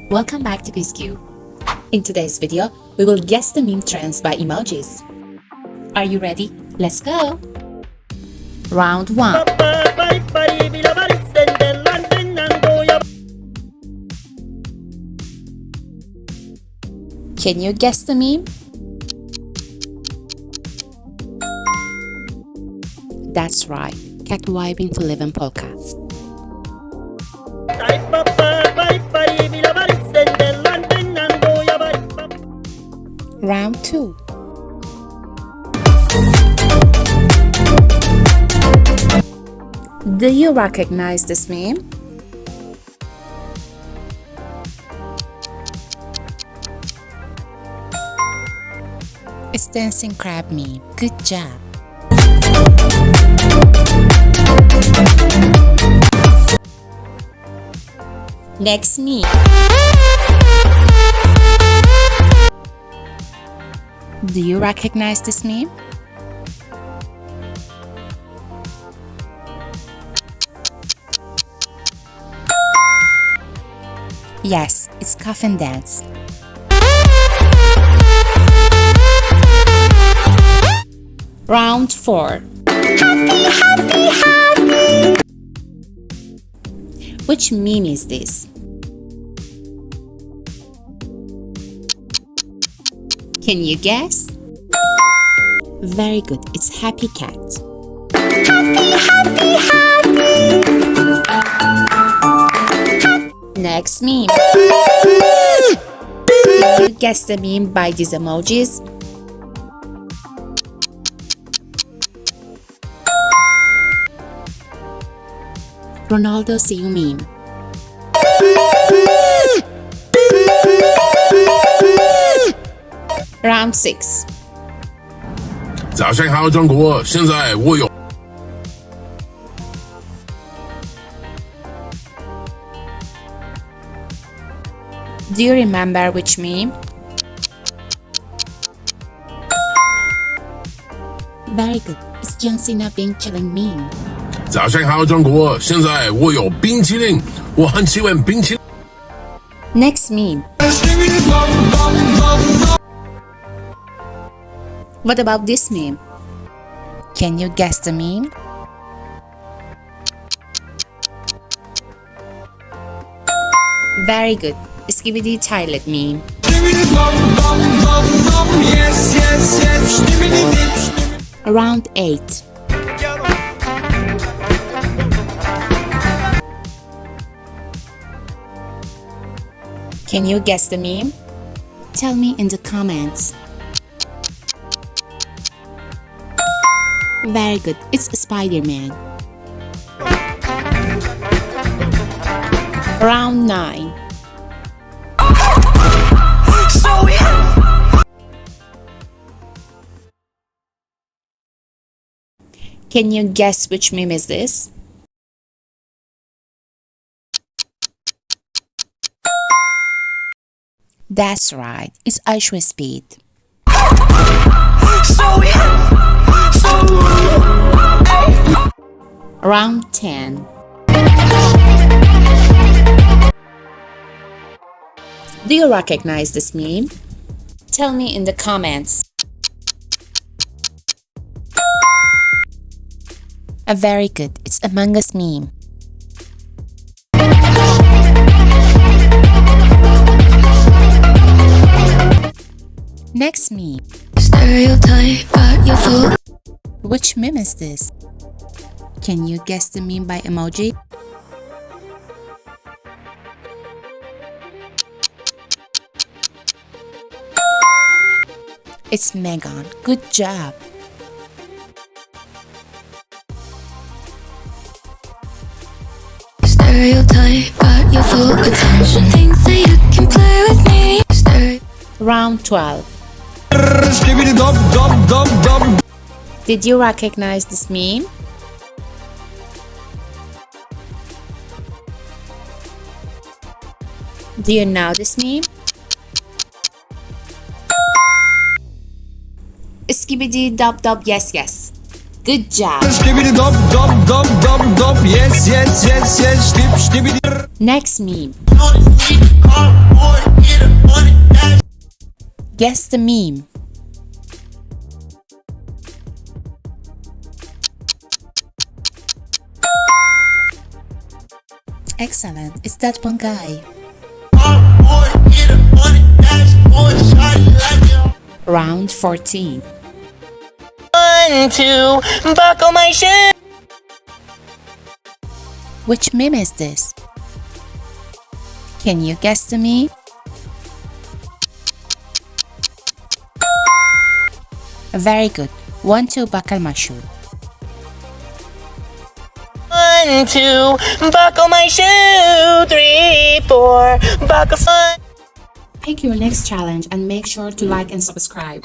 Welcome back to QuizQ. In today's video, we will guess the meme trends by emojis. Are you ready? Let's go! Round 1. Can you guess the meme? That's right, cat vibing to live in polka. Round 2. Do you recognize this meme? It's dancing crab meme. Good job. Next meme. Do you recognize this meme? Yes, it's coffin dance. Round 4. Happy. Which meme is this? Can you guess? Very good, it's Happy Cat. Happy. Next meme. Can you guess the meme by these emojis? Ronaldo see you meme. Round 6. 早上好，中国！现在我有。 Do you remember which meme? Very good. It's John Cena being chilling meme. 早上好，中国！现在我有冰淇淋，我很喜欢冰淇淋。 Next meme. What about this meme? Can you guess the meme? Very good. Skibidi Toilet meme. Round 8. Can you guess the meme? Tell me in the comments. Very good, it's Spider-Man. Round 9. Can you guess which meme is this? That's right, it's Aishwa Speed. Round 10. Do you recognize this meme? Tell me in the comments. Very good, it's Among Us meme. Next meme. Stereotype, but you're full. Which meme is this? Can you guess the meme by emoji? It's Megan. Good job. Stereotype, but you're full attention. Think that you can play with me. Round 12. Did you recognize this meme? Do you know this meme? Skibidi dub dub yes yes. Good job. Skibidi dub yes. Next meme. Guess the meme. Excellent, it's that one guy. Round 14. 1, 2, buckle my shoe. Which meme is this? Can you guess the meme? Very good. 1, 2, buckle my shoe. 1, 2, buckle my shoe. 3, 4, buckle fun. Pick your next challenge and make sure to like and subscribe.